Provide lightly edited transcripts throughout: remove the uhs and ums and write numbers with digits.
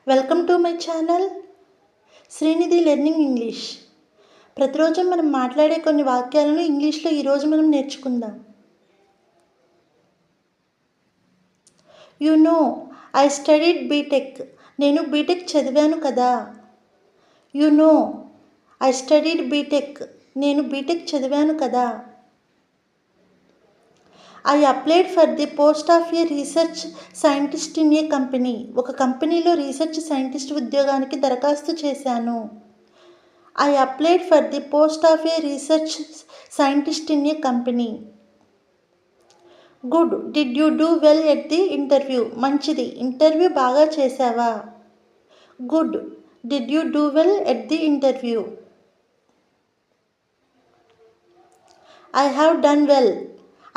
Welcome to my channel Srinidhi learning English. ప్రతిరోజు మనం మాట్లాడే కొన్ని వాక్యాలను ఇంగ్లీష్లో ఈరోజు మనం నేర్చుకుందాం. You know I studied B Tech. నేను బీటెక్ చదివాను కదా. You know I studied B Tech. నేను బీటెక్ చదివాను కదా. I applied for the post of a research scientist in a company. ఒక కంపెనీలో రీసెర్చ్ సైంటిస్ట్ ఉద్యోగానికి దరఖాస్తు చేశాను. I applied for the post of a research scientist in a company. Good. Did you do well at the interview. మంచిది, interview బాగా చేశావా. Good. Did you do well at the interview. I have done well.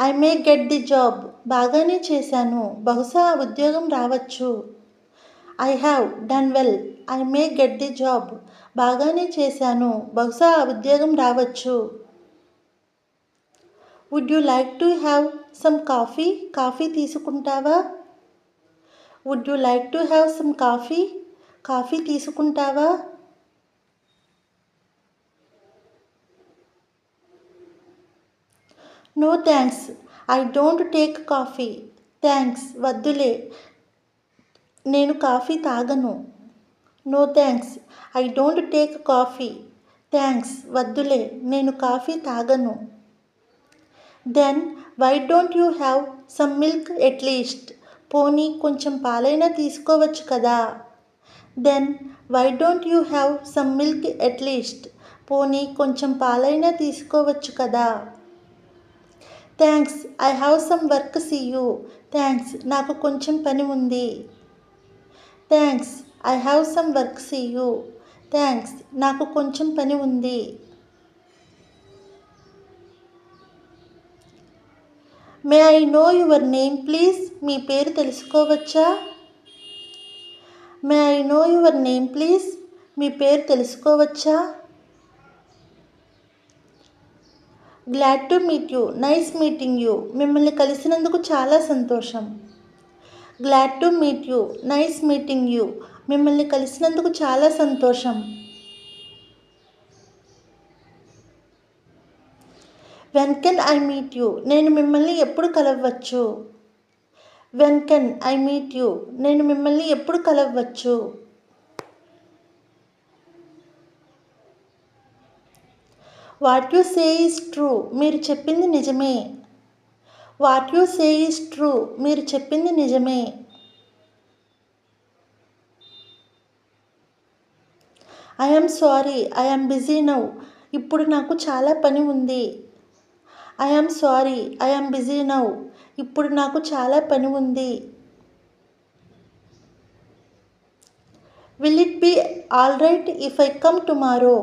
I may get the job. బాగానే చేశాను, బహుశా ఆ ఉద్యోగం రావచ్చు. I have done well. I may get the job. బాగానే చేశాను, బహుశా ఆ ఉద్యోగం రావచ్చు. Would you like to have some coffee. Coffee తీసుకుంటావా. Would you like to have some coffee. Coffee తీసుకుంటావా. No thanks. I don't take coffee. Thanks, వద్దులే, నేను కాఫీ తాగను. No thanks. I don't take coffee. Thanks, వద్దులే, నేను coffee తాగను. Then why don't you have some milk at least. పోనీ కొంచెం పాలైనా తీసుకోవచ్చు కదా. Then why don't you have some milk at least. పోనీ కొంచెం పాలైనా తీసుకోవచ్చు కదా. Thanks, I have some work see you. Thanks, నాకు కొంచెం పని ఉంది. Thanks, I have some work see you. Thanks, నాకు కొంచెం పని ఉంది. May I know your name please. మీ పేరు తెలుసుకోవచ్చా. May I know your name please. మీ పేరు తెలుసుకోవచ్చా. Glad to meet you. Nice meeting you. మిమ్మల్ని కలిసినందుకు చాలా సంతోషం. Glad to meet you. Nice meeting you. మిమ్మల్ని కలిసినందుకు చాలా సంతోషం. When can I meet you. నేను మిమ్మల్ని ఎప్పుడు కలవచ్చు. When can I meet you. నేను మిమ్మల్ని ఎప్పుడు కలవచ్చు. What you say is true. మీరు చెప్పింది నిజమే. What you say is true. మీరు చెప్పింది నిజమే. I am sorry. I am busy now. ఇప్పుడు నాకు చాలా పని ఉంది. I am sorry. I am busy now. ఇప్పుడు నాకు చాలా పని ఉంది. Will it be all right if I come tomorrow.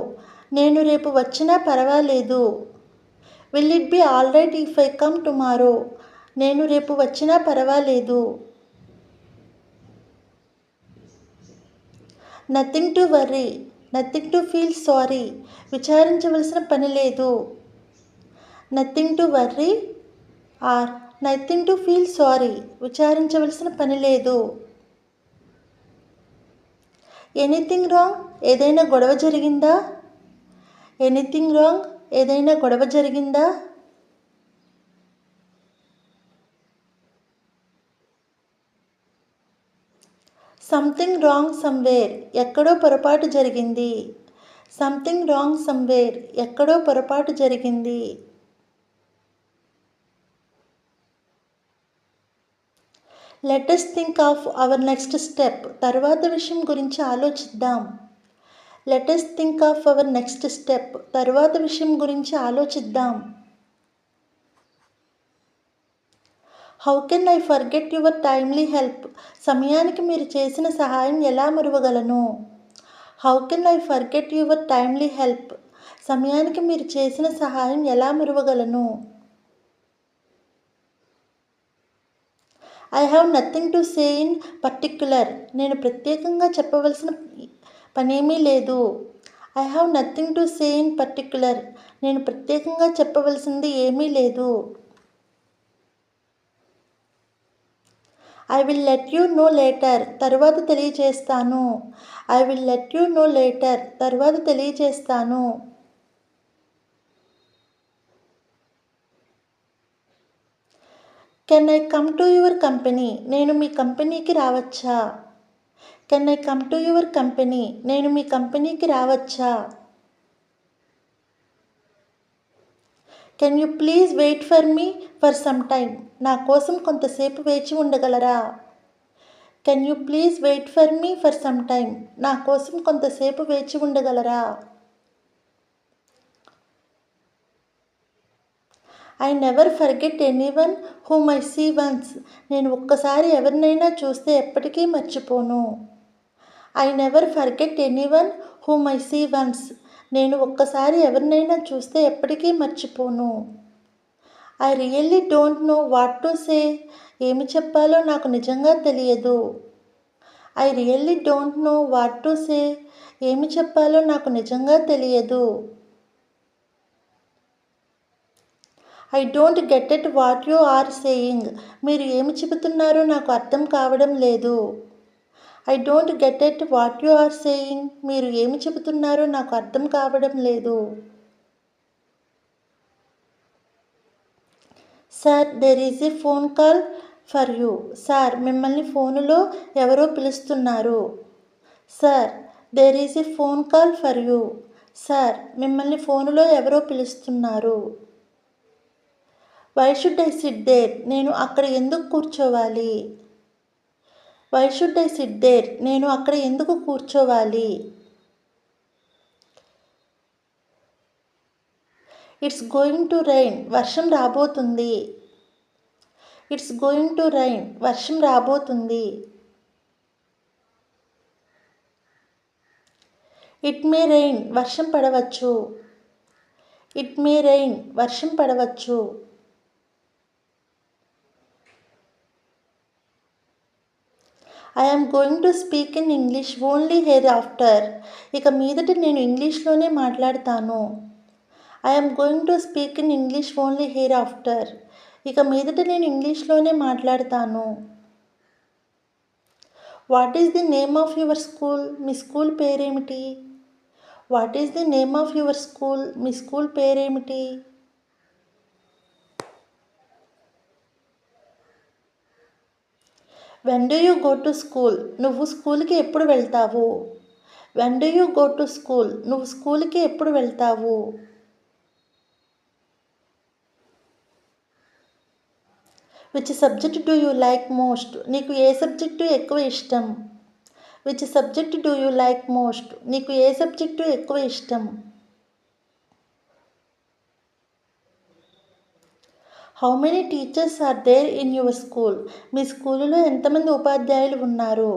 నేను రేపు వచ్చినా పర్వాలేదు. Will it be all right if I come tomorrow. నేను రేపు వచ్చినా పర్వాలేదు. Nothing to worry. Nothing to feel sorry. విచారించవలసిన పని లేదు. Nothing to worry or nothing to feel sorry. విచారించవలసిన పని లేదు. Anything wrong. ఏదైనా గొడవ జరిగిందా. Anything wrong. ఏదైనా గొడవ జరిగిందా. Something wrong somewhere. ఎక్కడో పొరపాటు జరిగింది. Something wrong somewhere. ఎక్కడో పొరపాటు జరిగింది. Let us think of our next step. తరువాత విషయం గురించి ఆలోచిద్దాం. Let us think of our next step. తరువాత విషయం గురించి ఆలోచిద్దాం. How can I forget your timely help. సమయానికి మీరు చేసిన సహాయం ఎలా మరువగలను. How can I forget your timely help. సమయానికి మీరు చేసిన సహాయం ఎలా మరువగలను. I have nothing to say in particular. నేను ప్రత్యేకంగా చెప్పవలసిన పనేమీ లేదు. I have nothing to say in particular. నేను ప్రత్యేకంగా చెప్పవలసింది ఏమీ లేదు. I will let you know later, తర్వాత తెలియచేస్తాను. I will let you know later, తర్వాత తెలియచేస్తాను. Can I come to your company, నేను మీ కంపెనీకి రావచ్చా? Can I come to your company, నేను మీ కంపెనీకి రావచ్చా? Can you please wait for me for some time, నా కోసం కొంతసేపు వేచి ఉండగలరా? Can you please wait for me for some time, నా కోసం కొంతసేపు వేచి ఉండగలరా? I never forget anyone whom I see once, నేను ఒక్కసారి ఎవరినైనా చూస్తే ఎప్పటికీ మర్చిపోను. I never forget anyone whom I see once, నేను ఒక్కసారి ఎవరినైనా చూస్తే ఎప్పటికీ మర్చిపోను. I really don't know what to say, ఏమి చెప్పాలో నాకు నిజంగా తెలియదు. I really don't know what to say, ఏమి చెప్పాలో నాకు నిజంగా తెలియదు. I don't get it what you are saying, మీరు ఏమి చెబుతున్నారో నాకు అర్థం కావడం లేదు. I don't get it what you are saying, మీరు ఏమి చెబుతున్నారో నాకు అర్థం కావడం లేదు. Sir there is a phone call for you, sir మిమ్మల్ని ఫోనులో ఎవరో పిలుస్తున్నారు. Sir there is a phone call for you, sir మిమ్మల్ని ఫోనులో ఎవరో పిలుస్తున్నారు. Why should I sit there, నేను అక్కడ ఎందుకు కూర్చోవాలి? Why should I sit there, నేను అక్కడ ఎందుకు కూర్చోవాలి? ఇట్స్ గోయింగ్ టు రైన్, వర్షం రాబోతుంది. ఇట్స్ గోయింగ్ టు రైన్, వర్షం రాబోతుంది. ఇట్ మే రెయిన్, వర్షం పడవచ్చు. ఇట్ మే రెయిన్, వర్షం పడవచ్చు. I am going to speak in English only hereafter, ఇక మీదట నేను ఇంగ్లీష్లోనే మాట్లాడతాను. I am going to speak in English only hereafter, ఇక మీదట నేను ఇంగ్లీష్లోనే మాట్లాడతాను. What is the name of your school, మీ స్కూల్ పేరేమిటి? What is the name of your school, మీ స్కూల్ పేరేమిటి? When do you go to school, నువ్వు స్కూల్కి ఎప్పుడు వెళ్తావు? When do you go to school, నువ్వు స్కూల్కి ఎప్పుడు వెళ్తావు? Which subject do you like most, నీకు ఏ సబ్జెక్టు ఎక్కువ ఇష్టం? Which subject do you like most, నీకు ఏ సబ్జెక్టు ఎక్కువ ఇష్టం? How many teachers are there in your school, మీ స్కూలులో ఎంతమంది ఉపాధ్యాయులు ఉన్నారు?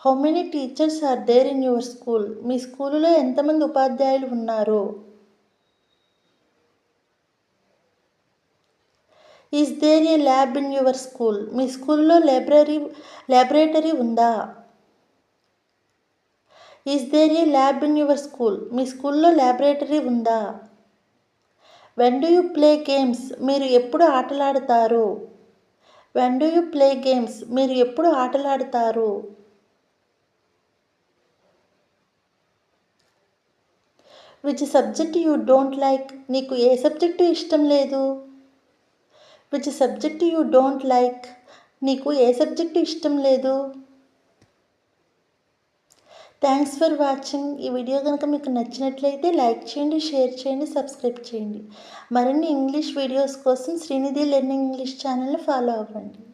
How many teachers are there in your school, మీ స్కూలులో ఎంతమంది ఉపాధ్యాయులు ఉన్నారు? Is there a lab in your school, మీ స్కూల్లో ల్యాబొరేటరీ ఉందా? Is there a lab in your school, మీ స్కూల్లో ల్యాబొరేటరీ ఉందా? When do you play games, మీరు ఎప్పుడు ఆటలాడతారు? When do you play games, మీరు ఎప్పుడు ఆటలాడతారు? Which subject you don't like, నీకు ఏ సబ్జెక్టు ఇష్టం లేదు? Which subject you don't like, నీకు ఏ సబ్జెక్టు ఇష్టం లేదు? Thanks for watching. ఈ వీడియో కనుక మీకు నచ్చినట్లయితే లైక్ చేయండి, షేర్ చేయండి, సబ్స్క్రైబ్ చేయండి. మరిన్ని ఇంగ్లీష్ వీడియోస్ కోసం శ్రీనిధి లెర్నింగ్ ఇంగ్లీష్ ఛానల్ని ఫాలో అవ్వండి.